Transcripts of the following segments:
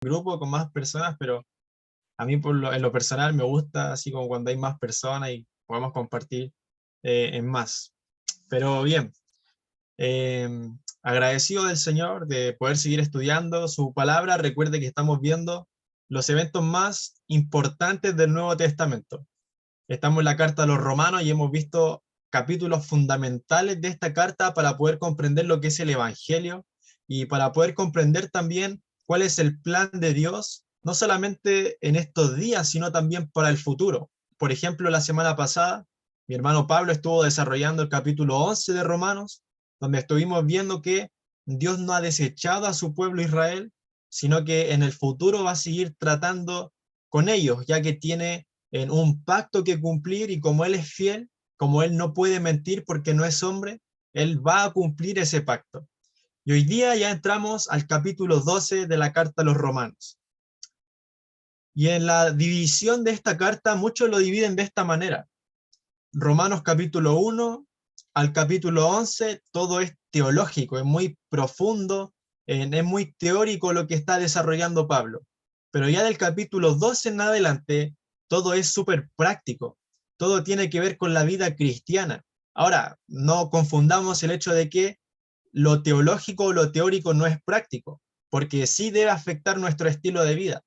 grupo con más personas, pero a mí en lo personal me gusta así como cuando hay más personas y podemos compartir en más. Pero bien, eh, agradecido del Señor de poder seguir estudiando su palabra. Recuerde que estamos viendo los eventos más importantes del Nuevo Testamento. Estamos en la carta a los Romanos y hemos visto capítulos fundamentales de esta carta para poder comprender lo que es el Evangelio y para poder comprender también cuál es el plan de Dios, no solamente en estos días, sino también para el futuro. Por ejemplo, la semana pasada, mi hermano Pablo estuvo desarrollando el capítulo 11 de Romanos, donde estuvimos viendo que Dios no ha desechado a su pueblo Israel, sino que en el futuro va a seguir tratando con ellos, ya que tiene en un pacto que cumplir y como Él es fiel, como Él no puede mentir porque no es hombre, Él va a cumplir ese pacto. Y hoy día ya entramos al capítulo 12 de la carta a los Romanos. Y en la división de esta carta, muchos lo dividen de esta manera. Romanos capítulo 1 al capítulo 11, todo es teológico, es muy profundo, es muy teórico lo que está desarrollando Pablo. Pero ya del capítulo 12 en adelante, todo es súper práctico, todo tiene que ver con la vida cristiana. Ahora, no confundamos el hecho de que lo teológico o lo teórico no es práctico, porque sí debe afectar nuestro estilo de vida.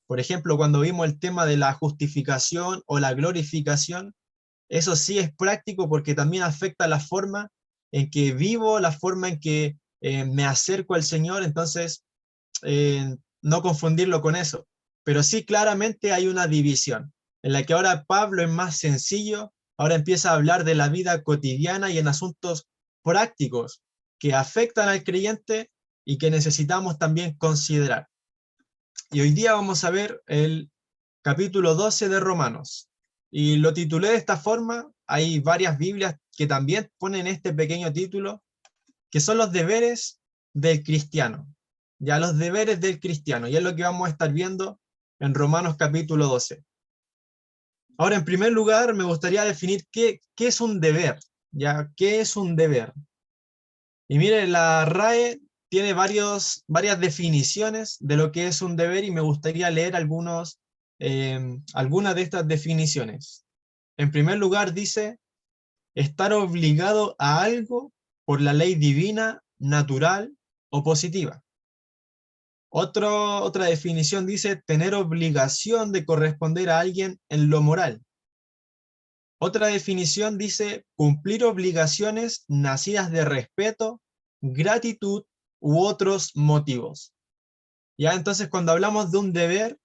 Por ejemplo, cuando vimos el tema de la justificación o la glorificación, eso sí es práctico porque también afecta la forma en que vivo, la forma en que me acerco al Señor, entonces no confundirlo con eso. Pero sí claramente hay una división, en la que ahora Pablo es más sencillo, ahora empieza a hablar de la vida cotidiana y en asuntos prácticos que afectan al creyente y que necesitamos también considerar. Y hoy día vamos a ver el capítulo 12 de Romanos. Y lo titulé de esta forma, hay varias Biblias que también ponen este pequeño título, que son los deberes del cristiano. Ya los deberes del cristiano, y es lo que vamos a estar viendo en Romanos capítulo 12. Ahora, en primer lugar, me gustaría definir qué es un deber. ¿Ya? ¿Qué es un deber? Y mire, la RAE tiene varias definiciones de lo que es un deber y me gustaría leer algunas de estas definiciones. En primer lugar, dice, estar obligado a algo por la ley divina, natural o positiva. Otra definición dice tener obligación de corresponder a alguien en lo moral. Otra definición dice cumplir obligaciones nacidas de respeto, gratitud u otros motivos. Ya entonces cuando hablamos de un deber,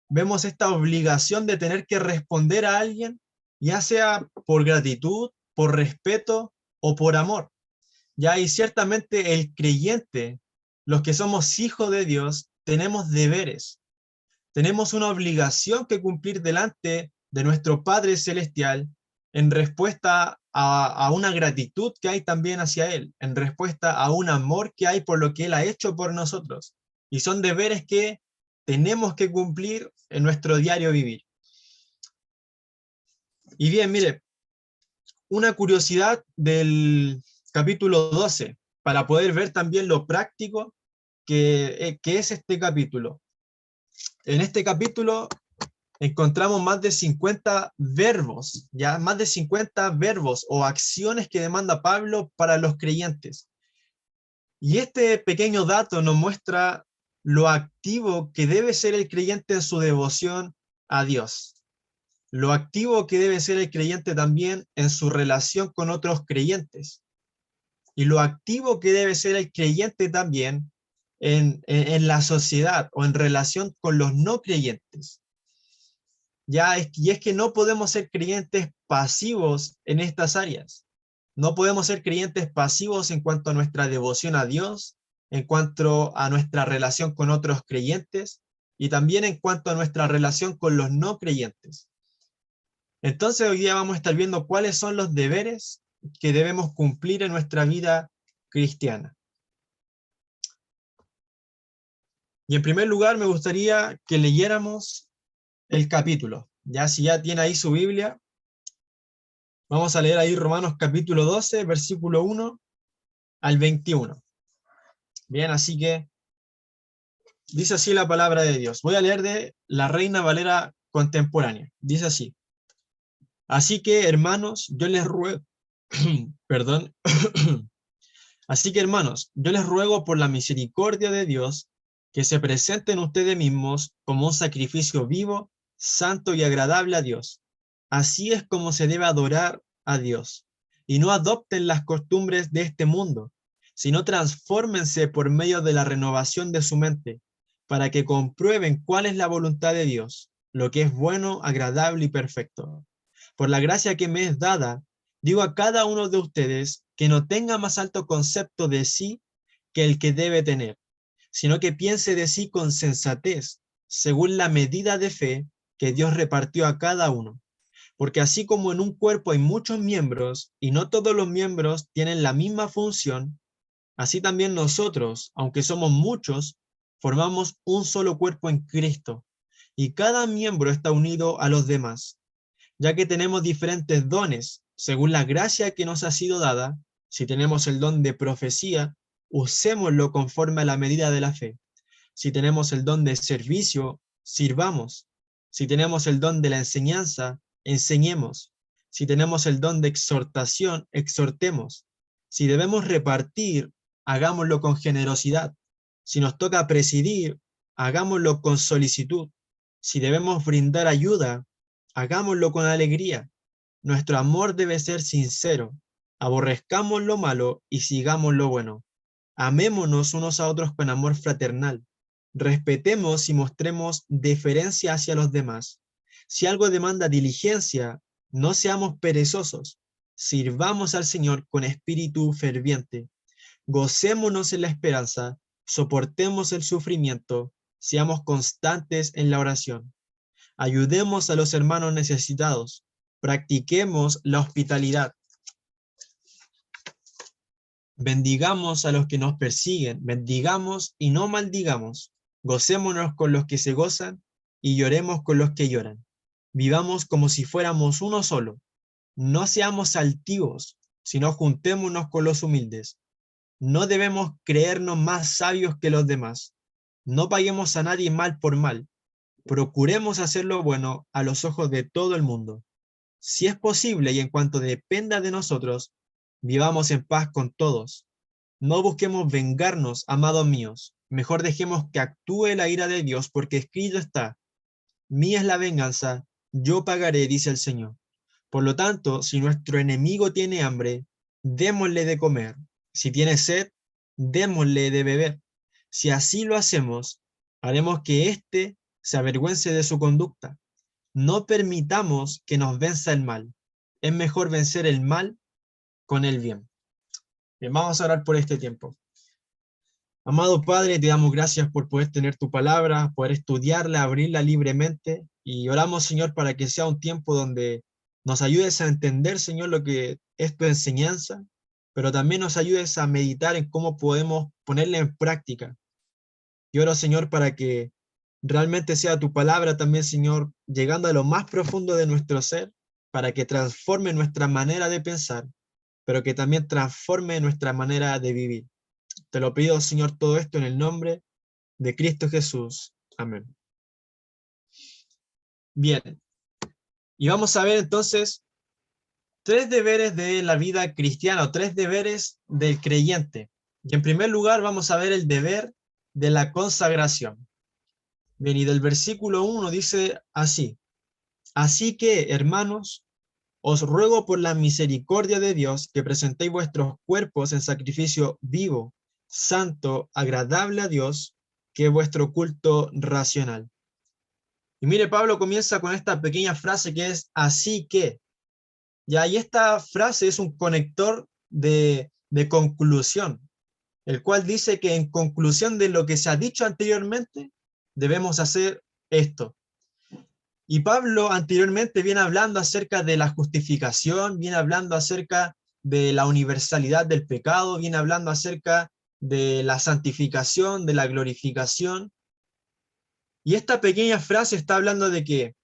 vemos esta obligación de tener que responder a alguien, ya sea por gratitud, por respeto o por amor. Ya y ciertamente el creyente, los que somos hijos de Dios, tenemos deberes. Tenemos una obligación que cumplir delante de nuestro Padre Celestial en respuesta a una gratitud que hay también hacia Él, en respuesta a un amor que hay por lo que Él ha hecho por nosotros. Y son deberes que tenemos que cumplir en nuestro diario vivir. Y bien, mire, una curiosidad del capítulo 12, para poder ver también lo práctico que es este capítulo. En este capítulo encontramos más de 50 verbos, ya más de 50 verbos o acciones que demanda Pablo para los creyentes. Y este pequeño dato nos muestra lo activo que debe ser el creyente en su devoción a Dios, lo activo que debe ser el creyente también en su relación con otros creyentes, y lo activo que debe ser el creyente también en la sociedad o en relación con los no creyentes. Y es que no podemos ser creyentes pasivos en estas áreas. No podemos ser creyentes pasivos en cuanto a nuestra devoción a Dios, en cuanto a nuestra relación con otros creyentes y también en cuanto a nuestra relación con los no creyentes. Entonces hoy día vamos a estar viendo cuáles son los deberes que debemos cumplir en nuestra vida cristiana. Y en primer lugar me gustaría que leyéramos el capítulo. Ya si ya tiene ahí su Biblia, vamos a leer ahí Romanos capítulo 12, versículo 1 al 21. Bien, así que Dice así la palabra de Dios. Voy a leer de la Reina Valera contemporánea. Dice así. Así que, hermanos, yo les ruego, perdón, así que, hermanos, yo les ruego por la misericordia de Dios que se presenten ustedes mismos como un sacrificio vivo, santo y agradable a Dios. Así es como se debe adorar a Dios. Y no adopten las costumbres de este mundo, sino transfórmense por medio de la renovación de su mente, para que comprueben cuál es la voluntad de Dios, lo que es bueno, agradable y perfecto. Por la gracia que me es dada, digo a cada uno de ustedes que no tenga más alto concepto de sí que el que debe tener, sino que piense de sí con sensatez, según la medida de fe que Dios repartió a cada uno. Porque así como en un cuerpo hay muchos miembros y no todos los miembros tienen la misma función, así también nosotros, aunque somos muchos, formamos un solo cuerpo en Cristo, y cada miembro está unido a los demás, ya que tenemos diferentes dones, según la gracia que nos ha sido dada. Si tenemos el don de profecía, usémoslo conforme a la medida de la fe. Si tenemos el don de servicio, sirvamos. Si tenemos el don de la enseñanza, enseñemos. Si tenemos el don de exhortación, exhortemos. Si debemos repartir, hagámoslo con generosidad. Si nos toca presidir, hagámoslo con solicitud. Si debemos brindar ayuda, hagámoslo con alegría. Nuestro amor debe ser sincero. Aborrezcamos lo malo y sigamos lo bueno. Amémonos unos a otros con amor fraternal. Respetemos y mostremos deferencia hacia los demás. Si algo demanda diligencia, no seamos perezosos. Sirvamos al Señor con espíritu ferviente. Gocémonos en la esperanza, soportemos el sufrimiento, seamos constantes en la oración. Ayudemos a los hermanos necesitados, practiquemos la hospitalidad. Bendigamos a los que nos persiguen, bendigamos y no maldigamos. Gocémonos con los que se gozan y lloremos con los que lloran. Vivamos como si fuéramos uno solo. No seamos altivos, sino juntémonos con los humildes. No debemos creernos más sabios que los demás. No paguemos a nadie mal por mal. Procuremos hacer lo bueno a los ojos de todo el mundo. Si es posible y en cuanto dependa de nosotros, vivamos en paz con todos. No busquemos vengarnos, amados míos. Mejor dejemos que actúe la ira de Dios, porque escrito está: mía es la venganza, yo pagaré, dice el Señor. Por lo tanto, si nuestro enemigo tiene hambre, démosle de comer. Si tiene sed, démosle de beber. Si así lo hacemos, haremos que éste se avergüence de su conducta. No permitamos que nos venza el mal. Es mejor vencer el mal con el bien. Bien, vamos a orar por este tiempo. Amado Padre, te damos gracias por poder tener tu palabra, poder estudiarla, abrirla libremente, y oramos, Señor, para que sea un tiempo donde nos ayudes a entender, Señor, lo que es tu enseñanza, pero también nos ayudes a meditar en cómo podemos ponerla en práctica. Y oro, Señor, para que realmente sea tu palabra también, Señor, llegando a lo más profundo de nuestro ser, para que transforme nuestra manera de pensar, pero que también transforme nuestra manera de vivir. Te lo pido, Señor, todo esto en el nombre de Cristo Jesús. Amén. Bien, y vamos a ver entonces tres deberes de la vida cristiana, o tres deberes del creyente. Y en primer lugar vamos a ver el deber de la consagración. Bien, y del versículo 1 dice así: así que, hermanos, os ruego por la misericordia de Dios que presentéis vuestros cuerpos en sacrificio vivo, santo, agradable a Dios, que es vuestro culto racional. Y mire, Pablo comienza con esta pequeña frase que es así que. Ya, y esta frase es un conector de conclusión, el cual dice que en conclusión de lo que se ha dicho anteriormente, debemos hacer esto. Y Pablo anteriormente viene hablando acerca de la justificación, viene hablando acerca de la universalidad del pecado, viene hablando acerca de la santificación, de la glorificación. Y esta pequeña frase está hablando de que,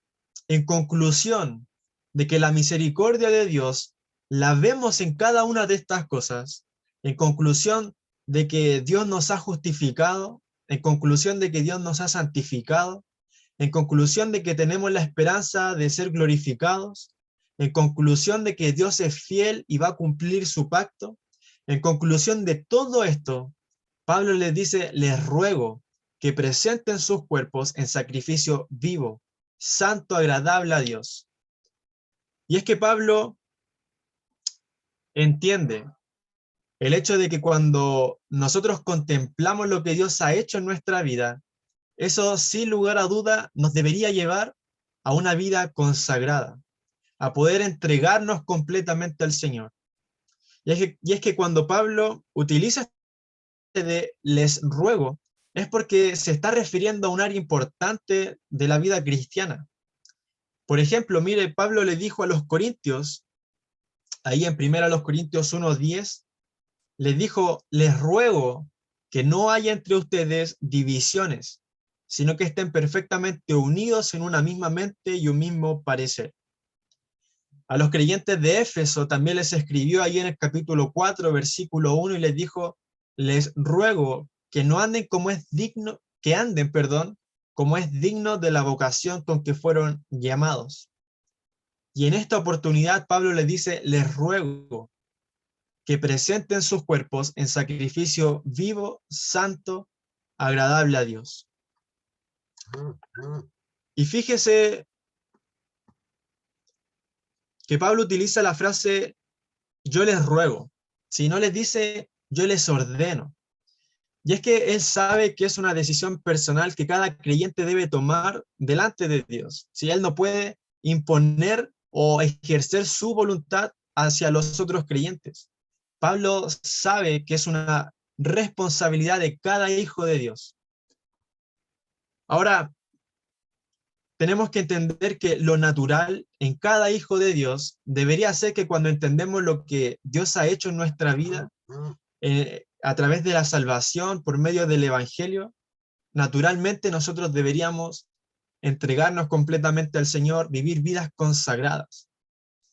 en conclusión, de que la misericordia de Dios la vemos en cada una de estas cosas. En conclusión, de que Dios nos ha justificado, en conclusión de que Dios nos ha santificado, en conclusión de que tenemos la esperanza de ser glorificados, en conclusión de que Dios es fiel y va a cumplir su pacto, en conclusión de todo esto, Pablo les dice, les ruego que presenten sus cuerpos en sacrificio vivo, santo, agradable a Dios. Y es que Pablo entiende el hecho de que cuando nosotros contemplamos lo que Dios ha hecho en nuestra vida, eso sin lugar a duda nos debería llevar a una vida consagrada, a poder entregarnos completamente al Señor. Y es que cuando Pablo utiliza este de les ruego, es porque se está refiriendo a un área importante de la vida cristiana. Por ejemplo, mire, Pablo le dijo a los corintios, ahí en 1 Corintios 1:10, les dijo, les ruego que no haya entre ustedes divisiones, sino que estén perfectamente unidos en una misma mente y un mismo parecer. A los creyentes de Éfeso también les escribió ahí en el capítulo 4, versículo 1, y les dijo, les ruego que no anden como es digno, que anden, perdón, como es digno de la vocación con que fueron llamados. Y en esta oportunidad Pablo les dice, les ruego que presenten sus cuerpos en sacrificio vivo, santo, agradable a Dios. Y fíjese que Pablo utiliza la frase yo les ruego, si no les dice yo les ordeno. Y es que él sabe que es una decisión personal que cada creyente debe tomar delante de Dios. Si él no puede imponer o ejercer su voluntad hacia los otros creyentes. Pablo sabe que es una responsabilidad de cada hijo de Dios. Ahora, tenemos que entender que lo natural en cada hijo de Dios debería ser que cuando entendemos lo que Dios ha hecho en nuestra vida, a través de la salvación, por medio del Evangelio, naturalmente nosotros deberíamos entregarnos completamente al Señor, vivir vidas consagradas.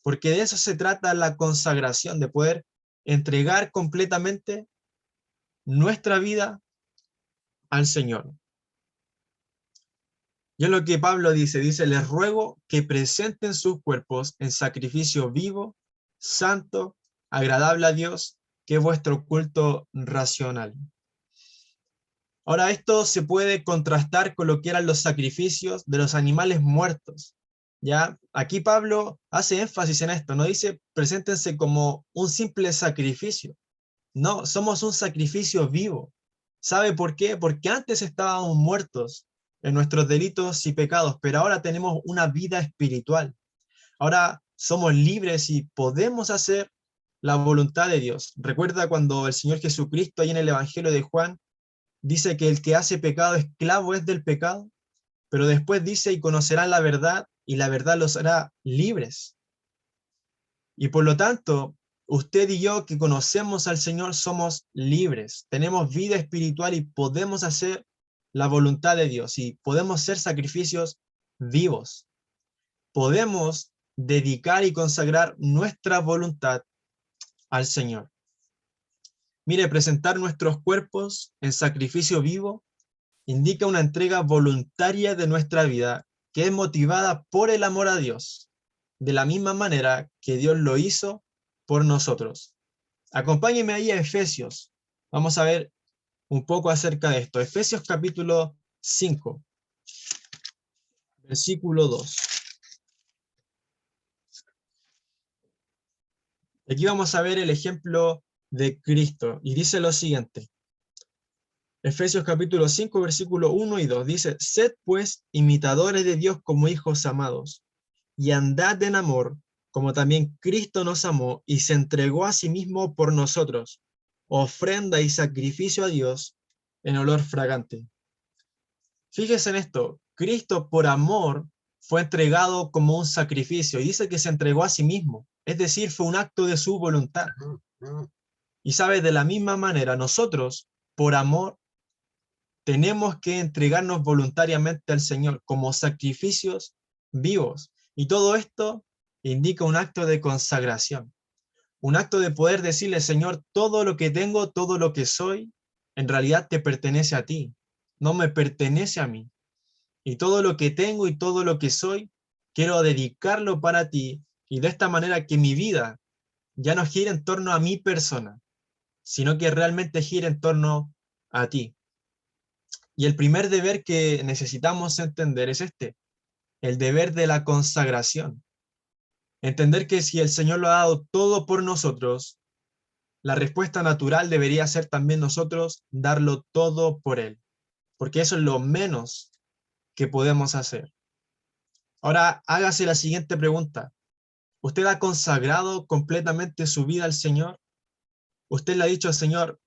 Porque de eso se trata la consagración, de poder entregar completamente nuestra vida al Señor. Y es lo que Pablo dice, les ruego que presenten sus cuerpos en sacrificio vivo, santo, agradable a Dios, que es vuestro culto racional. Ahora, esto se puede contrastar con lo que eran los sacrificios de los animales muertos. ¿Ya? Aquí Pablo hace énfasis en esto, no dice preséntense como un simple sacrificio. No, somos un sacrificio vivo. ¿Sabe por qué? Porque antes estábamos muertos en nuestros delitos y pecados, pero ahora tenemos una vida espiritual. Ahora somos libres y podemos hacer la voluntad de Dios. Recuerda cuando el Señor Jesucristo, ahí en el Evangelio de Juan, dice que el que hace pecado, esclavo es del pecado, pero después dice, y conocerán la verdad, y la verdad los hará libres. Y por lo tanto, usted y yo que conocemos al Señor somos libres, tenemos vida espiritual y podemos hacer la voluntad de Dios y podemos ser sacrificios vivos. Podemos dedicar y consagrar nuestra voluntad al Señor. Mire, presentar nuestros cuerpos en sacrificio vivo indica una entrega voluntaria de nuestra vida que es motivada por el amor a Dios, de la misma manera que Dios lo hizo por nosotros. Acompáñenme ahí a Efesios. Vamos a ver un poco acerca de esto. Efesios capítulo 5, versículo 2. Aquí vamos a ver el ejemplo de Cristo y dice lo siguiente. Efesios capítulo 5, versículo 1 y 2 dice, sed pues imitadores de Dios como hijos amados, y andad en amor, como también Cristo nos amó y se entregó a sí mismo por nosotros, ofrenda y sacrificio a Dios en olor fragante. Fíjese en esto, Cristo por amor fue entregado como un sacrificio, y dice que se entregó a sí mismo, es decir, fue un acto de su voluntad. Y sabe, de la misma manera, nosotros, por amor, tenemos que entregarnos voluntariamente al Señor como sacrificios vivos. Y todo esto indica un acto de consagración, un acto de poder decirle, Señor, todo lo que tengo, todo lo que soy, en realidad te pertenece a ti. no me pertenece a mí. Y todo lo que tengo y todo lo que soy, quiero dedicarlo para ti, y de esta manera que mi vida ya no gira en torno a mi persona, sino que realmente gira en torno a ti. Y el primer deber que necesitamos entender es este, el deber de la consagración. Entender que si el Señor lo ha dado todo por nosotros, la respuesta natural debería ser también nosotros darlo todo por Él, porque eso es lo menos que podemos hacer. Ahora hágase la siguiente pregunta. ¿Usted ha consagrado completamente su vida al Señor? ¿Usted le ha dicho al Señor,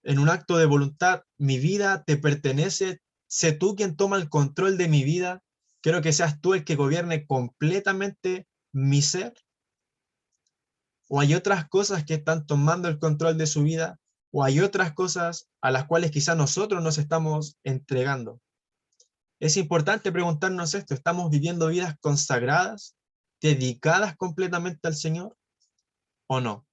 en un acto de voluntad, mi vida te pertenece, sé tú quien toma el control de mi vida, quiero que seas tú el que gobierne completamente mi ser? ¿O hay otras cosas que están tomando el control de su vida? ¿O hay otras cosas a las cuales quizá nosotros nos estamos entregando? Es importante preguntarnos esto, ¿estamos viviendo vidas consagradas, dedicadas completamente al Señor o no?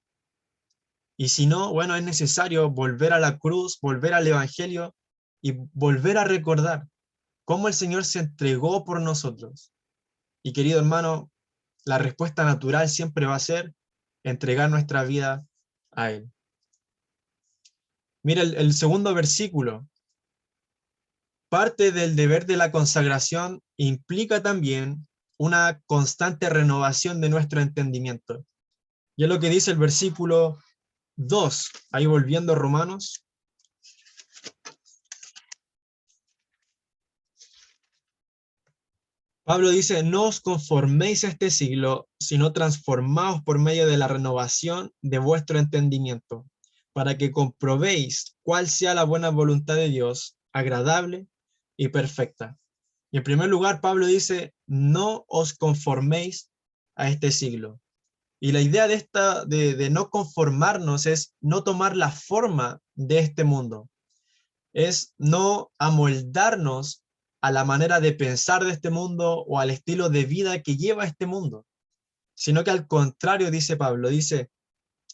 Y si no, bueno, es necesario volver a la cruz, volver al Evangelio y volver a recordar cómo el Señor se entregó por nosotros. Y querido hermano, la respuesta natural siempre va a ser entregar nuestra vida a Él. Mira, el segundo versículo, parte del deber de la consagración implica también una constante renovación de nuestro entendimiento. Y es lo que dice el versículo 2, ahí volviendo a Romanos. Pablo dice, no os conforméis a este siglo, sino transformaos por medio de la renovación de vuestro entendimiento, para que comprobéis cuál sea la buena voluntad de Dios, agradable y perfecta. Y en primer lugar, Pablo dice, no os conforméis a este siglo. Y la idea de no conformarnos es no tomar la forma de este mundo, es no amoldarnos a la manera de pensar de este mundo o al estilo de vida que lleva este mundo, sino que al contrario, dice Pablo, dice,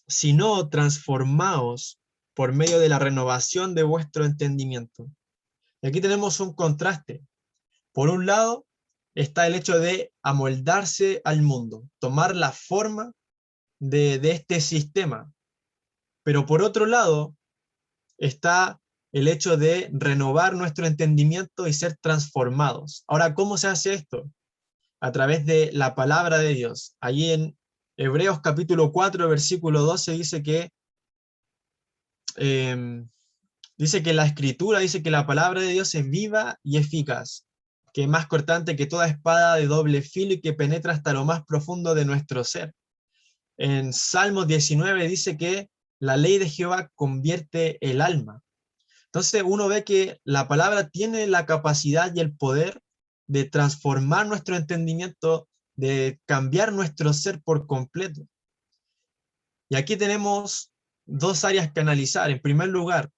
sino transformaos por medio de la renovación de vuestro entendimiento. Y aquí tenemos un contraste. Por un lado, está el hecho de amoldarse al mundo, tomar la forma de este sistema. Pero por otro lado, está el hecho de renovar nuestro entendimiento y ser transformados. Ahora, ¿cómo se hace esto? A través de la palabra de Dios. Allí en Hebreos capítulo 4, versículo 12 eh, dice que la escritura, dice que la palabra de Dios es viva y eficaz, que es más cortante que toda espada de doble filo y que penetra hasta lo más profundo de nuestro ser. En Salmos 19 dice que la ley de Jehová convierte el alma. Entonces uno ve que la palabra tiene la capacidad y el poder de transformar nuestro entendimiento, de cambiar nuestro ser por completo. Y aquí tenemos dos áreas que analizar. En primer lugar,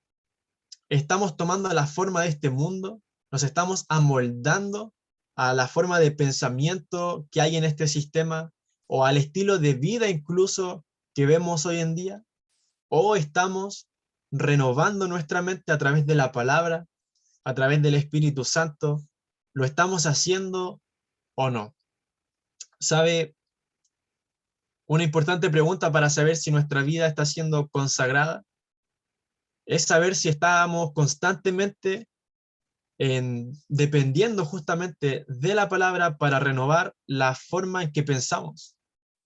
estamos tomando la forma de este mundo, nos estamos amoldando a la forma de pensamiento que hay en este sistema o al estilo de vida incluso que vemos hoy en día, o estamos renovando nuestra mente a través de la palabra, a través del Espíritu Santo, ¿lo estamos haciendo o no? ¿Sabe? Una importante pregunta para saber si nuestra vida está siendo consagrada es saber si estamos constantemente dependiendo justamente de la palabra para renovar la forma en que pensamos.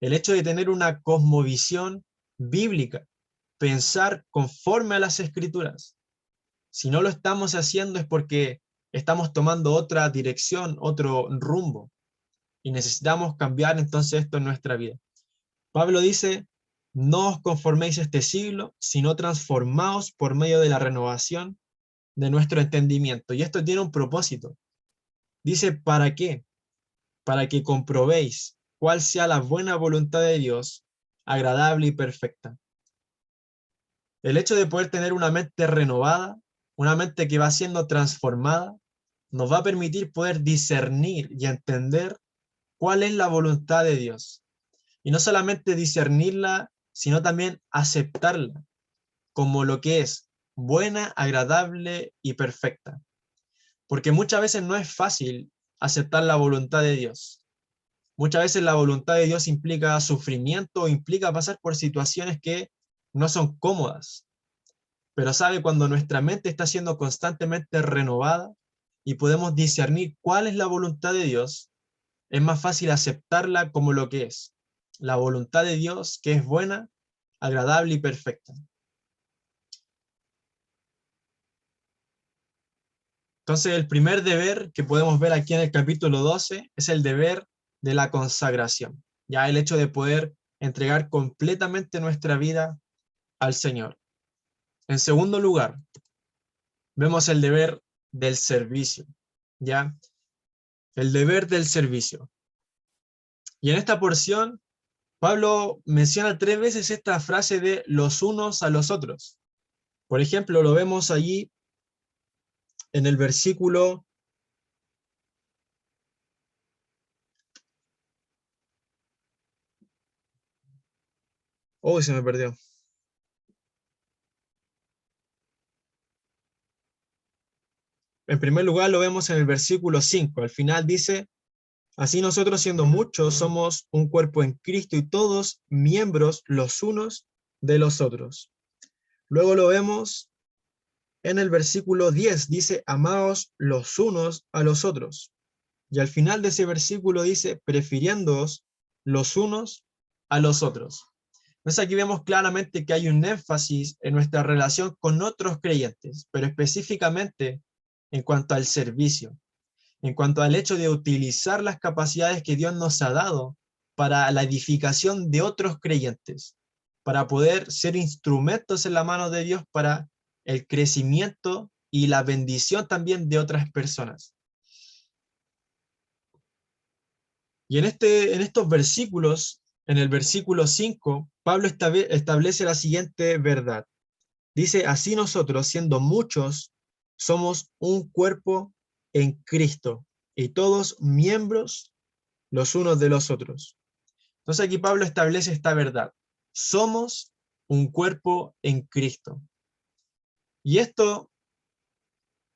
El hecho de tener una cosmovisión bíblica, pensar conforme a las escrituras. Si no lo estamos haciendo es porque estamos tomando otra dirección, otro rumbo, y necesitamos cambiar entonces esto en nuestra vida. Pablo dice, no os conforméis a este siglo, sino transformaos por medio de la renovación de nuestro entendimiento. Y esto tiene un propósito. Dice, ¿para qué? Para que comprobéis cuál sea la buena voluntad de Dios, agradable y perfecta. El hecho de poder tener una mente renovada, una mente que va siendo transformada, nos va a permitir poder discernir y entender cuál es la voluntad de Dios. Y no solamente discernirla, sino también aceptarla como lo que es buena, agradable y perfecta. Porque muchas veces no es fácil aceptar la voluntad de Dios. Muchas veces la voluntad de Dios implica sufrimiento, implica pasar por situaciones que no son cómodas. Pero sabe, cuando nuestra mente está siendo constantemente renovada y podemos discernir cuál es la voluntad de Dios, es más fácil aceptarla como lo que es. La voluntad de Dios, que es buena, agradable y perfecta. Entonces, el primer deber que podemos ver aquí en el capítulo 12 es el deber de la consagración. Ya el hecho de poder entregar completamente nuestra vida al Señor. En segundo lugar, vemos el deber del servicio. ¿Ya? El deber del servicio. Y en esta porción, Pablo menciona 3 veces esta frase de los unos a los otros. Por ejemplo, lo vemos allí en el versículo... Oh, se me perdió. En primer lugar, lo vemos en el versículo 5. Al final dice: así nosotros, siendo muchos, somos un cuerpo en Cristo y todos miembros los unos de los otros. Luego lo vemos en el versículo 10, dice: amaos los unos a los otros. Y al final de ese versículo dice: prefiriéndoos los unos a los otros. Entonces aquí vemos claramente que hay un énfasis en nuestra relación con otros creyentes, pero específicamente en cuanto al servicio, en cuanto al hecho de utilizar las capacidades que Dios nos ha dado para la edificación de otros creyentes, para poder ser instrumentos en la mano de Dios para el crecimiento y la bendición también de otras personas. Y en estos versículos, en el versículo 5, Pablo establece la siguiente verdad. Dice: así nosotros, siendo muchos, somos un cuerpo en Cristo, y todos miembros los unos de los otros. Entonces aquí Pablo establece esta verdad. Somos un cuerpo en Cristo. Y esto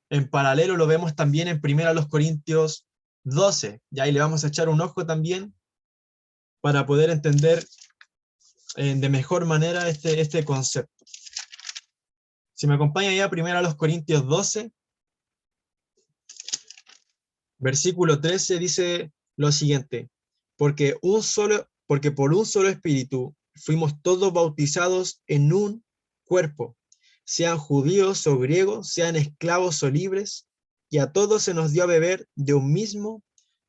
en paralelo lo vemos también en 1 Corintios 12. Y ahí le vamos a echar un ojo también para poder entender de mejor manera este concepto. Si me acompaña ya 1 Corintios 12, versículo 13, dice lo siguiente: porque por un solo espíritu fuimos todos bautizados en un cuerpo, sean judíos o griegos, sean esclavos o libres, y a todos se nos dio a beber de un mismo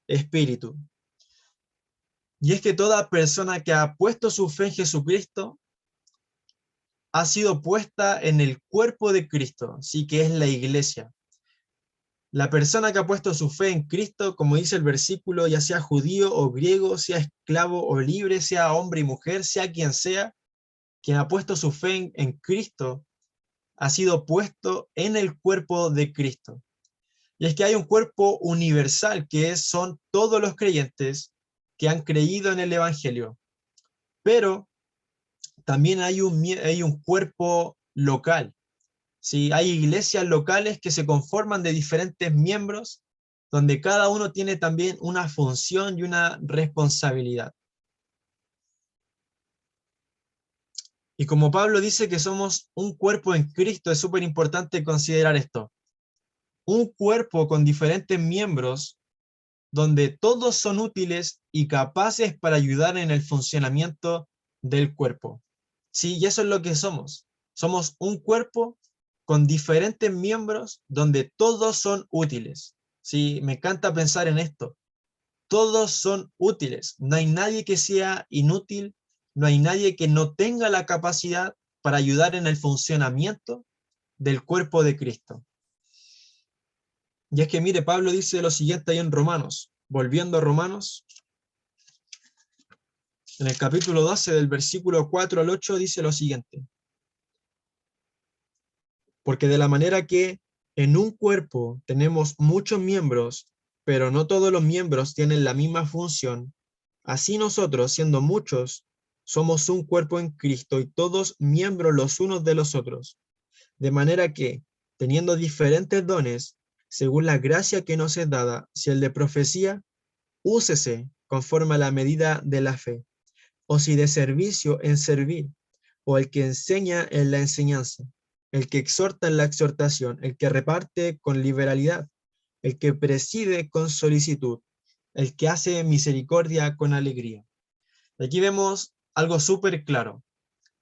espíritu. Y es que toda persona que ha puesto su fe en Jesucristo ha sido puesta en el cuerpo de Cristo, sí, que es la iglesia. La persona que ha puesto su fe en Cristo, como dice el versículo, ya sea judío o griego, sea esclavo o libre, sea hombre y mujer, sea, quien ha puesto su fe en Cristo, ha sido puesto en el cuerpo de Cristo. Y es que hay un cuerpo universal son todos los creyentes que han creído en el Evangelio. Pero también hay un cuerpo local. ¿Sí? Hay iglesias locales que se conforman de diferentes miembros, donde cada uno tiene también una función y una responsabilidad. Y como Pablo dice que somos un cuerpo en Cristo, es súper importante considerar esto. Un cuerpo con diferentes miembros, donde todos son útiles y capaces para ayudar en el funcionamiento del cuerpo. Sí, y eso es lo que somos. Somos un cuerpo con diferentes miembros donde todos son útiles. Sí, me encanta pensar en esto. Todos son útiles. No hay nadie que sea inútil, no hay nadie que no tenga la capacidad para ayudar en el funcionamiento del cuerpo de Cristo. Y es que mire, Pablo dice lo siguiente ahí en Romanos, volviendo a Romanos, en el capítulo 12 del versículo 4 al 8 dice lo siguiente: porque de la manera que en un cuerpo tenemos muchos miembros, pero no todos los miembros tienen la misma función, así nosotros, siendo muchos, somos un cuerpo en Cristo y todos miembros los unos de los otros. De manera que, teniendo diferentes dones, según la gracia que nos es dada, si el de profecía, úsese conforme a la medida de la fe, o si de servicio en servir, o el que enseña en la enseñanza, el que exhorta en la exhortación, el que reparte con liberalidad, el que preside con solicitud, el que hace misericordia con alegría. Aquí vemos algo súper claro.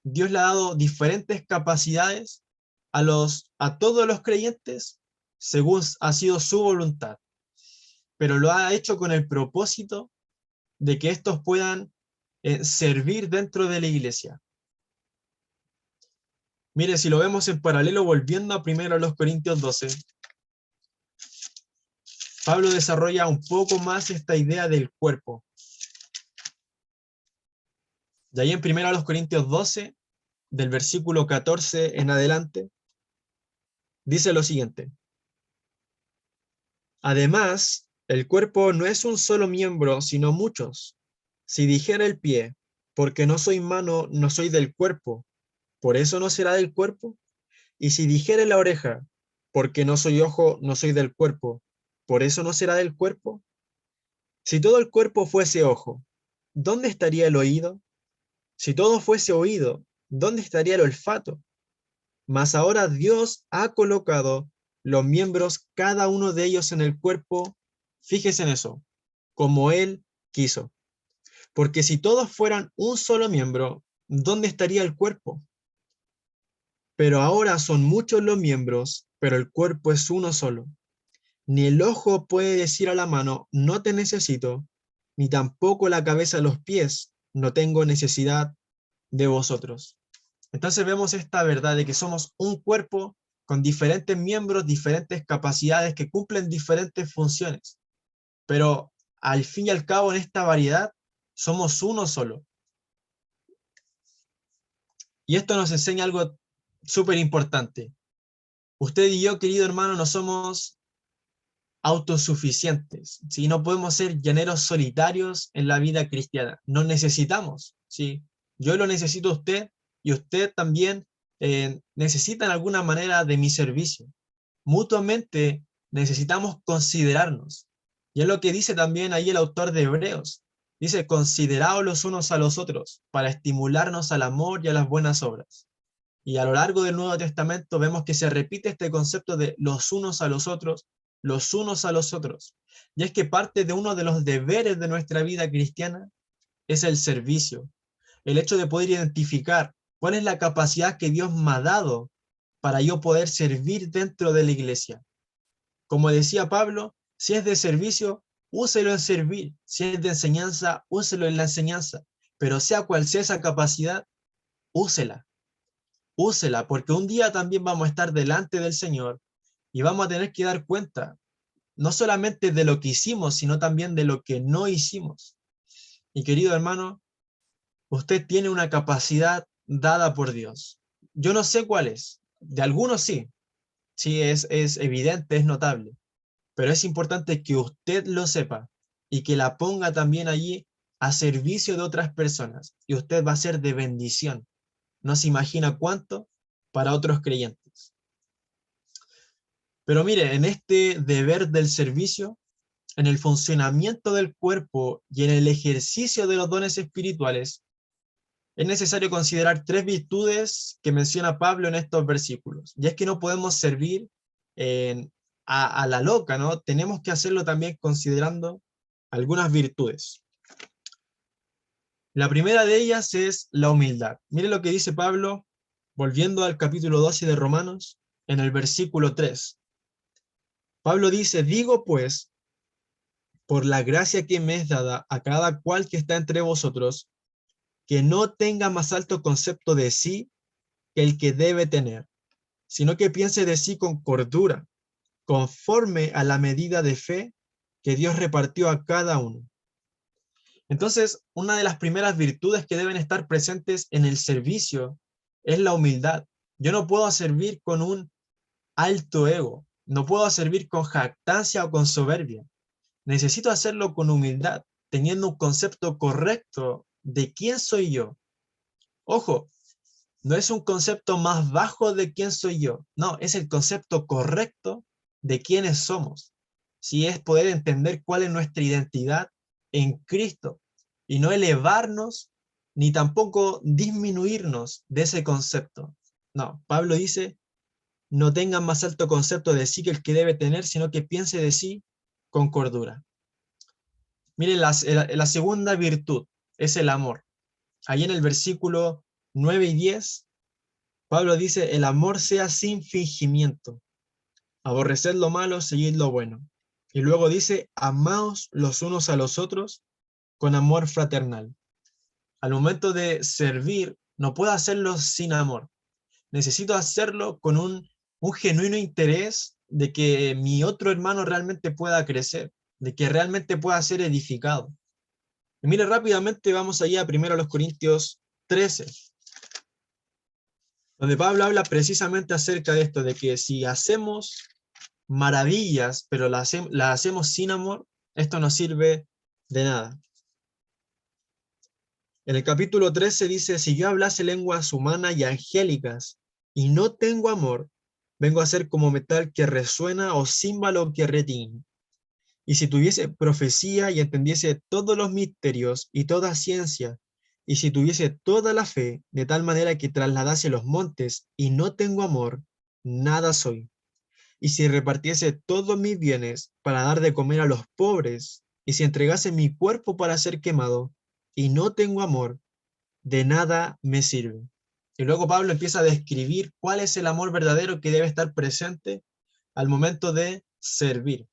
Dios le ha dado diferentes capacidades a todos los creyentes según ha sido su voluntad, pero lo ha hecho con el propósito de que estos puedan servir dentro de la iglesia. Mire, si lo vemos en paralelo, volviendo a 1 Corintios 12, Pablo desarrolla un poco más esta idea del cuerpo. De ahí en 1 Corintios 12, del versículo 14 en adelante, dice lo siguiente. Además, el cuerpo no es un solo miembro, sino muchos. Si dijera el pie, porque no soy mano, no soy del cuerpo, ¿por eso no será del cuerpo? Y si dijere la oreja, porque no soy ojo, no soy del cuerpo, ¿por eso no será del cuerpo? Si todo el cuerpo fuese ojo, ¿dónde estaría el oído? Si todo fuese oído, ¿dónde estaría el olfato? Mas ahora Dios ha colocado los miembros, cada uno de ellos en el cuerpo, fíjese en eso, como Él quiso. Porque si todos fueran un solo miembro, ¿dónde estaría el cuerpo? Pero ahora son muchos los miembros, pero el cuerpo es uno solo. Ni el ojo puede decir a la mano, no te necesito, ni tampoco la cabeza a los pies, no tengo necesidad de vosotros. Entonces vemos esta verdad de que somos un cuerpo con diferentes miembros, diferentes capacidades que cumplen diferentes funciones. Pero al fin y al cabo en esta variedad somos uno solo. Y esto nos enseña algo súper importante. Usted y yo, querido hermano, no somos autosuficientes, ¿sí? No podemos ser llaneros solitarios en la vida cristiana. Nos necesitamos, ¿sí? Yo lo necesito a usted y usted también necesita en alguna manera de mi servicio. Mutuamente necesitamos considerarnos. Y es lo que dice también ahí el autor de Hebreos. Dice, consideraos los unos a los otros para estimularnos al amor y a las buenas obras. Y a lo largo del Nuevo Testamento vemos que se repite este concepto de los unos a los otros, los unos a los otros. Y es que parte de uno de los deberes de nuestra vida cristiana es el servicio. El hecho de poder identificar cuál es la capacidad que Dios me ha dado para yo poder servir dentro de la iglesia. Como decía Pablo, si es de servicio, úselo en servir. Si es de enseñanza, úselo en la enseñanza. Pero sea cual sea esa capacidad, úsela. Úsela, porque un día también vamos a estar delante del Señor y vamos a tener que dar cuenta, no solamente de lo que hicimos, sino también de lo que no hicimos. Y querido hermano, usted tiene una capacidad dada por Dios. Yo no sé cuál es. De algunos sí. Sí, es evidente, es notable. Pero es importante que usted lo sepa y que la ponga también allí a servicio de otras personas. Y usted va a ser de bendición. No se imagina cuánto para otros creyentes. Pero mire, en este deber del servicio, en el funcionamiento del cuerpo y en el ejercicio de los dones espirituales, es necesario considerar tres virtudes que menciona Pablo en estos versículos. Y es que no podemos servir a la loca, ¿no? Tenemos que hacerlo también considerando algunas virtudes. La primera de ellas es la humildad. Mire lo que dice Pablo, volviendo al capítulo 12 de Romanos, en el versículo 3. Pablo dice, digo pues, por la gracia que me es dada a cada cual que está entre vosotros, que no tenga más alto concepto de sí que el que debe tener, sino que piense de sí con cordura, conforme a la medida de fe que Dios repartió a cada uno. Entonces, una de las primeras virtudes que deben estar presentes en el servicio es la humildad. Yo no puedo servir con un alto ego, no puedo servir con jactancia o con soberbia. Necesito hacerlo con humildad, teniendo un concepto correcto de quién soy yo. Ojo, no es un concepto más bajo de quién soy yo, no, es el concepto correcto de quiénes somos. Si es poder entender cuál es nuestra identidad en Cristo y no elevarnos ni tampoco disminuirnos de ese concepto. No, Pablo dice, no tengan más alto concepto de sí que el que debe tener, sino que piense de sí con cordura. Miren, la segunda virtud es el amor. Ahí en el versículo 9 y 10, Pablo dice, el amor sea sin fingimiento. Aborreced lo malo, seguid lo bueno. Y luego dice, amaos los unos a los otros con amor fraternal. Al momento de servir, no puedo hacerlo sin amor. Necesito hacerlo con un genuino interés de que mi otro hermano realmente pueda crecer, de que realmente pueda ser edificado. Y mire, rápidamente vamos allá primero a los Corintios 13, donde Pablo habla precisamente acerca de esto, de que si hacemos maravillas, pero las hacemos sin amor, esto no sirve de nada. En el capítulo 13 dice, si yo hablase lenguas humanas y angélicas y no tengo amor, vengo a ser como metal que resuena o címbalo que retiñe. Y si tuviese profecía y entendiese todos los misterios y toda ciencia, y si tuviese toda la fe, de tal manera que trasladase los montes y no tengo amor, nada soy. Y si repartiese todos mis bienes para dar de comer a los pobres, y si entregase mi cuerpo para ser quemado, y no tengo amor, de nada me sirve. Y luego Pablo empieza a describir cuál es el amor verdadero que debe estar presente al momento de servir.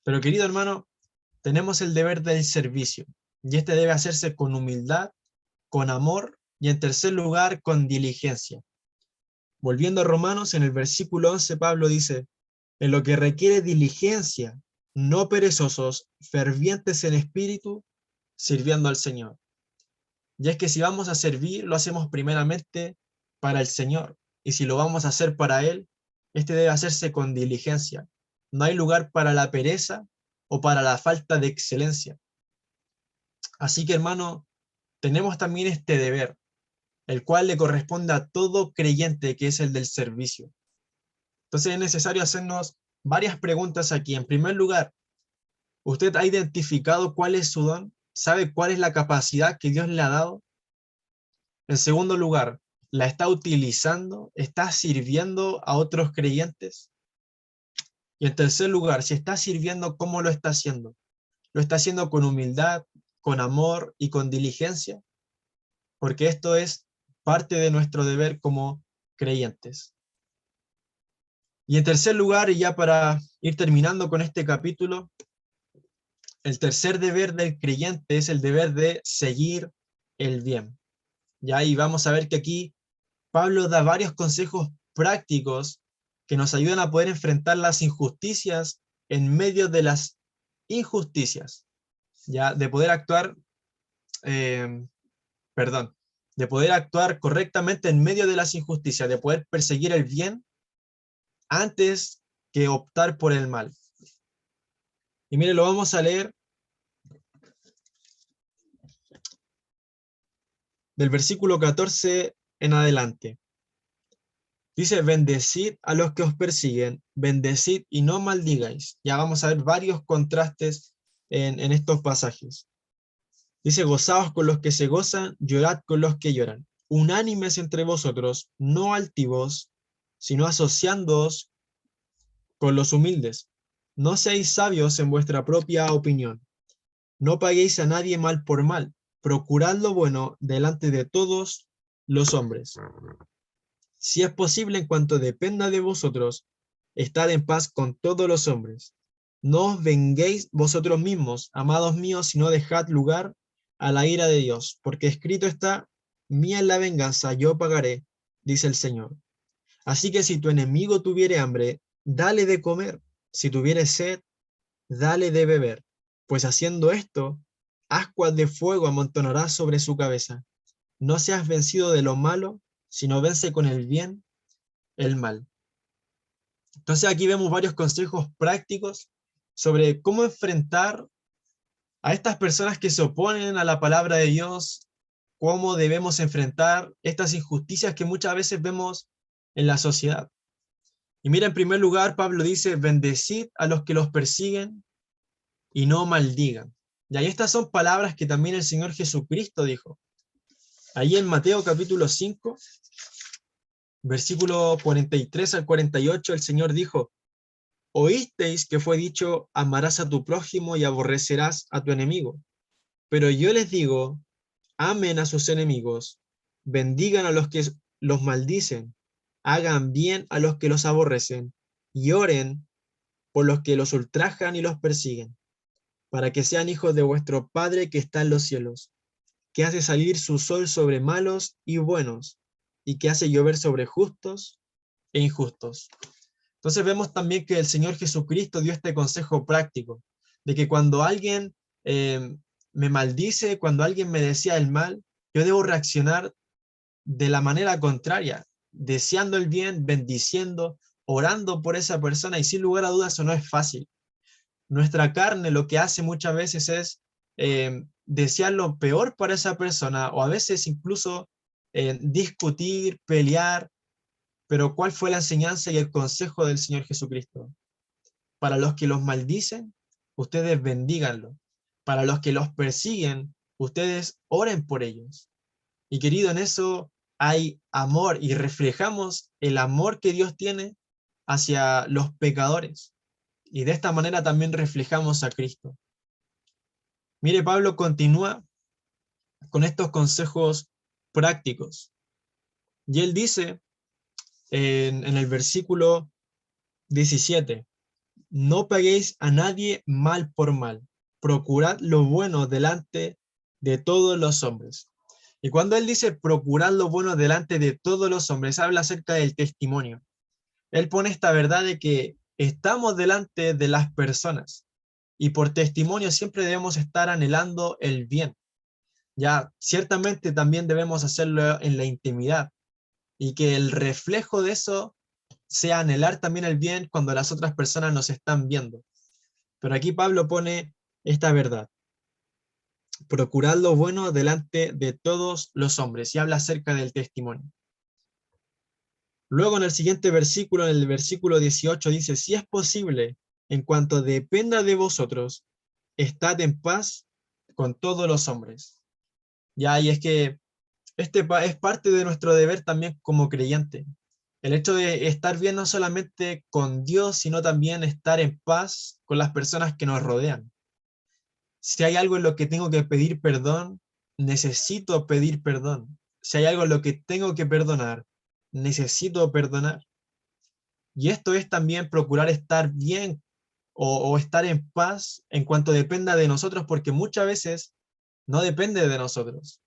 Pero querido hermano, tenemos el deber del servicio, y este debe hacerse con humildad, con amor, y en tercer lugar, con diligencia. Volviendo a Romanos, en el versículo 11, Pablo dice, en lo que requiere diligencia, no perezosos, fervientes en espíritu, sirviendo al Señor. Y es que si vamos a servir, lo hacemos primeramente para el Señor. Y si lo vamos a hacer para Él, este debe hacerse con diligencia. No hay lugar para la pereza o para la falta de excelencia. Así que, hermano, tenemos también este deber, el cual le corresponde a todo creyente, que es el del servicio. Entonces es necesario hacernos varias preguntas aquí. En primer lugar, ¿usted ha identificado cuál es su don? ¿Sabe cuál es la capacidad que Dios le ha dado? En segundo lugar, ¿la está utilizando? ¿Está sirviendo a otros creyentes? Y en tercer lugar, si está sirviendo, ¿cómo lo está haciendo? ¿Lo está haciendo con humildad, con amor y con diligencia? Porque esto es parte de nuestro deber como creyentes. Y en tercer lugar, y ya para ir terminando con este capítulo, el tercer deber del creyente es el deber de seguir el bien. Ya, y vamos a ver que aquí Pablo da varios consejos prácticos que nos ayudan a poder enfrentar las injusticias en medio de las injusticias, ya, de poder actuar, eh, de poder actuar correctamente en medio de las injusticias, de poder perseguir el bien antes que optar por el mal. Y mire, lo vamos a leer del versículo 14 en adelante. Dice, bendecid a los que os persiguen, bendecid y no maldigáis. Ya vamos a ver varios contrastes en estos pasajes. Dice, gozaos con los que se gozan, llorad con los que lloran. Unánimes entre vosotros, no altivos, sino asociándoos con los humildes. No seáis sabios en vuestra propia opinión. No paguéis a nadie mal por mal. Procurad lo bueno delante de todos los hombres. Si es posible, en cuanto dependa de vosotros, estad en paz con todos los hombres. No os venguéis vosotros mismos, amados míos, sino dejad lugar a la ira de Dios, porque escrito está, mía es la venganza, yo pagaré, dice el Señor. Así que si tu enemigo tuviere hambre, dale de comer, si tuviere sed, dale de beber, pues haciendo esto, ascuas de fuego amontonarás sobre su cabeza. No seas vencido de lo malo, sino vence con el bien el mal. Entonces aquí vemos varios consejos prácticos sobre cómo enfrentar a estas personas que se oponen a la palabra de Dios, cómo debemos enfrentar estas injusticias que muchas veces vemos en la sociedad. Y mira, en primer lugar, Pablo dice, bendecid a los que los persiguen y no maldigan. Y ahí estas son palabras que también el Señor Jesucristo dijo. Ahí en Mateo capítulo 5, versículo 43 al 48, el Señor dijo, oísteis que fue dicho, amarás a tu prójimo y aborrecerás a tu enemigo. Pero yo les digo, amen a sus enemigos, bendigan a los que los maldicen, hagan bien a los que los aborrecen, y oren por los que los ultrajan y los persiguen, para que sean hijos de vuestro Padre que está en los cielos, que hace salir su sol sobre malos y buenos, y que hace llover sobre justos e injustos. Entonces vemos también que el Señor Jesucristo dio este consejo práctico, de que cuando alguien me maldice, cuando alguien me desea el mal, yo debo reaccionar de la manera contraria, deseando el bien, bendiciendo, orando por esa persona, y sin lugar a dudas eso no es fácil. Nuestra carne lo que hace muchas veces es desear lo peor para esa persona, o a veces incluso discutir, pelear, pero ¿cuál fue la enseñanza y el consejo del Señor Jesucristo? Para los que los maldicen, ustedes bendíganlo. Para los que los persiguen, ustedes oren por ellos. Y querido, en eso hay amor y reflejamos el amor que Dios tiene hacia los pecadores. Y de esta manera también reflejamos a Cristo. Mire, Pablo continúa con estos consejos prácticos. Y él dice en el versículo 17, no paguéis a nadie mal por mal, procurad lo bueno delante de todos los hombres. Y cuando él dice procurad lo bueno delante de todos los hombres, habla acerca del testimonio. Él pone esta verdad de que estamos delante de las personas y por testimonio siempre debemos estar anhelando el bien. Ya, ciertamente también debemos hacerlo en la intimidad y que el reflejo de eso sea anhelar también el bien cuando las otras personas nos están viendo. Pero aquí Pablo pone esta verdad. Procurad lo bueno delante de todos los hombres y habla acerca del testimonio. Luego en el siguiente versículo, en el versículo 18 dice, si es posible, en cuanto dependa de vosotros, estad en paz con todos los hombres. Ya, y es que este es parte de nuestro deber también como creyente. El hecho de estar bien no solamente con Dios, sino también estar en paz con las personas que nos rodean. Si hay algo en lo que tengo que pedir perdón, necesito pedir perdón. Si hay algo en lo que tengo que perdonar, necesito perdonar. Y esto es también procurar estar bien o estar en paz en cuanto dependa de nosotros, porque muchas veces no depende de nosotros.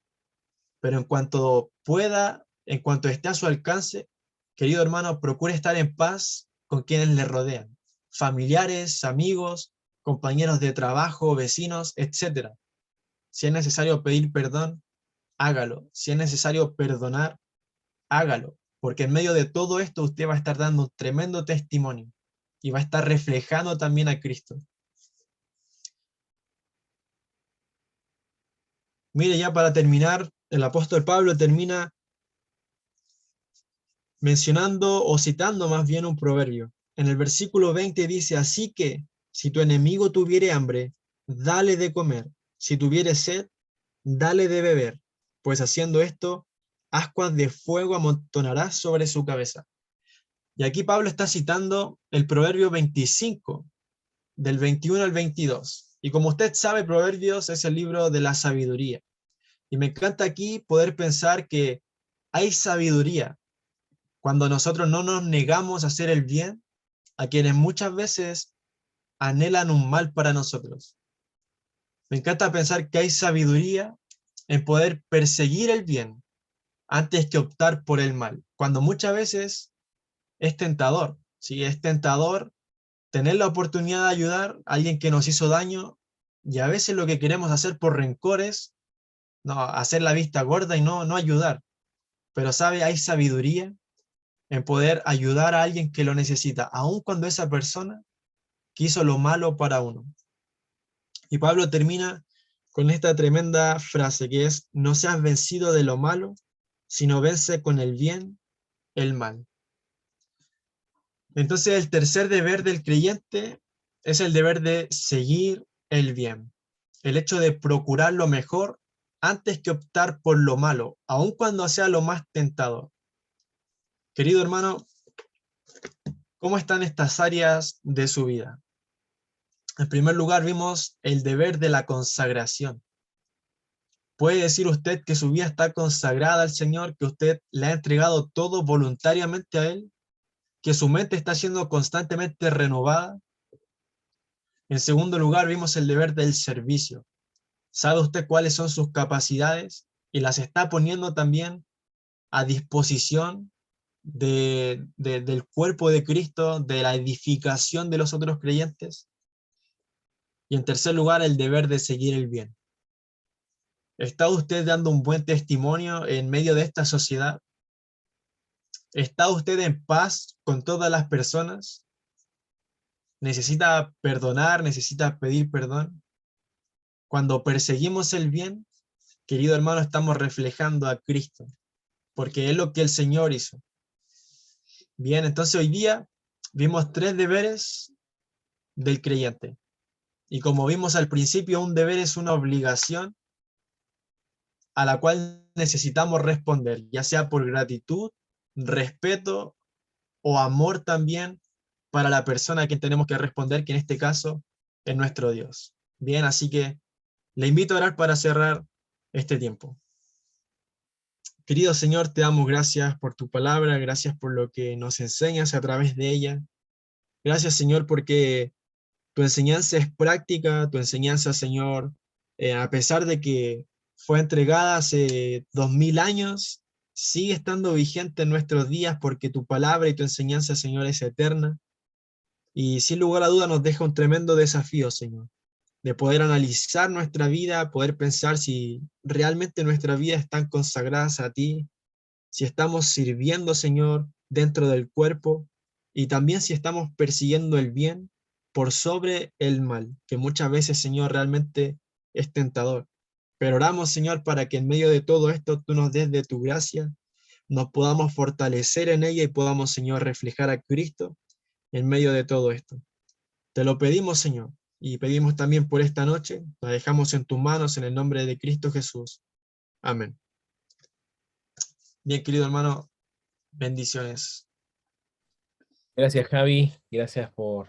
Pero en cuanto pueda, en cuanto esté a su alcance, querido hermano, procure estar en paz con quienes le rodean, familiares, amigos, compañeros de trabajo, vecinos, etc. Si es necesario pedir perdón, hágalo. Si es necesario perdonar, hágalo. Porque en medio de todo esto usted va a estar dando un tremendo testimonio y va a estar reflejando también a Cristo. Mire, ya para terminar, el apóstol Pablo termina mencionando o citando más bien un proverbio. En el versículo 20 dice, así que si tu enemigo tuviere hambre, dale de comer. Si tuviere sed, dale de beber. Pues haciendo esto, ascuas de fuego amontonarás sobre su cabeza. Y aquí Pablo está citando el proverbio 25, del 21 al 22. Y como usted sabe, Proverbios es el libro de la sabiduría. Y me encanta aquí poder pensar que hay sabiduría cuando nosotros no nos negamos a hacer el bien a quienes muchas veces anhelan un mal para nosotros. Me encanta pensar que hay sabiduría en poder perseguir el bien antes que optar por el mal, cuando muchas veces es tentador, ¿sí? Es tentador tener la oportunidad de ayudar a alguien que nos hizo daño y a veces lo que queremos hacer por rencores, no, hacer la vista gorda y no ayudar. Pero sabe, hay sabiduría en poder ayudar a alguien que lo necesita, aun cuando esa persona quiso lo malo para uno. Y Pablo termina con esta tremenda frase que es, no seas vencido de lo malo, sino vence con el bien el mal. Entonces el tercer deber del creyente es el deber de seguir el bien. El hecho de procurar lo mejor antes que optar por lo malo, aun cuando sea lo más tentador. Querido hermano, ¿cómo están estas áreas de su vida? En primer lugar, vimos el deber de la consagración. ¿Puede decir usted que su vida está consagrada al Señor, que usted le ha entregado todo voluntariamente a Él, que su mente está siendo constantemente renovada? En segundo lugar, vimos el deber del servicio. ¿Sabe usted cuáles son sus capacidades y las está poniendo también a disposición del cuerpo de Cristo, de la edificación de los otros creyentes? Y en tercer lugar, el deber de seguir el bien. ¿Está usted dando un buen testimonio en medio de esta sociedad? ¿Está usted en paz con todas las personas? ¿Necesita perdonar? ¿Necesita pedir perdón? Cuando perseguimos el bien, querido hermano, estamos reflejando a Cristo, porque es lo que el Señor hizo. Bien, entonces hoy día vimos 3 deberes del creyente. Y como vimos al principio, un deber es una obligación a la cual necesitamos responder, ya sea por gratitud, respeto o amor también para la persona a quien tenemos que responder, que en este caso es nuestro Dios. Bien, así que le invito a orar para cerrar este tiempo. Querido Señor, te damos gracias por tu palabra, gracias por lo que nos enseñas a través de ella. Gracias, Señor, porque tu enseñanza es práctica, tu enseñanza, Señor, a pesar de que fue entregada hace 2000 años, sigue estando vigente en nuestros días porque tu palabra y tu enseñanza, Señor, es eterna. Y sin lugar a duda nos deja un tremendo desafío, Señor, de poder analizar nuestra vida, poder pensar si realmente nuestras vidas están consagradas a ti, si estamos sirviendo, Señor, dentro del cuerpo, y también si estamos persiguiendo el bien por sobre el mal, que muchas veces, Señor, realmente es tentador. Pero oramos, Señor, para que en medio de todo esto tú nos des de tu gracia, nos podamos fortalecer en ella y podamos, Señor, reflejar a Cristo en medio de todo esto. Te lo pedimos, Señor, y pedimos también por esta noche, la dejamos en tus manos en el nombre de Cristo Jesús. Amén. Bien, querido hermano, bendiciones. Gracias, Javi. Gracias por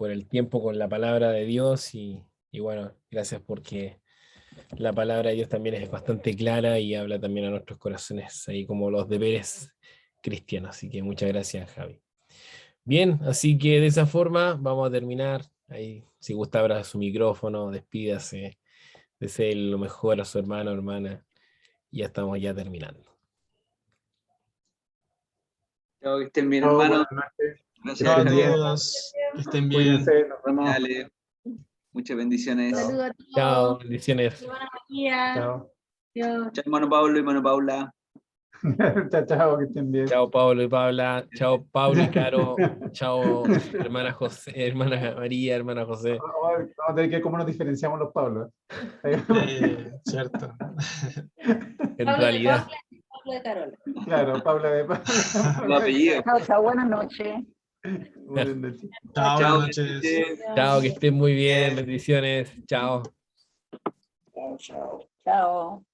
el tiempo con la palabra de Dios y bueno, gracias porque la palabra de Dios también es bastante clara y habla también a nuestros corazones, ahí como los deberes cristianos. Así que muchas gracias, Javi. Bien, así que de esa forma vamos a terminar. Ahí, si gusta, abra su micrófono, despídase, desee lo mejor a su hermano o hermana. Y ya estamos ya terminando. Chao, que estén bien, Chao, hermano. buenas noches. Gracias. Chao a Estén bien. todos, que estén bien. Cuídense, nos vemos. Dale. Muchas bendiciones. Chao. Saludos a todos. Chao, bendiciones. Semana María. Chao. Dios. Chao, hermano Pablo y hermano Paula. Chao, chao, que estén bien. Chao, Pablo y Paula. Chao, Pablo y Caro. Chao, hermana José, hermana María, hermana José. Vamos a tener que ver cómo nos diferenciamos los Pablos. Cierto. En Pablo realidad. de Pablo de Carola. Claro, Paula de Paula. Los apellidos. Chao, chao, buenas noches. Buenas noches. Chao, Chao, buenas noches. Chao, que estén muy bien. Bendiciones. Chao. Chao, chao. Chao.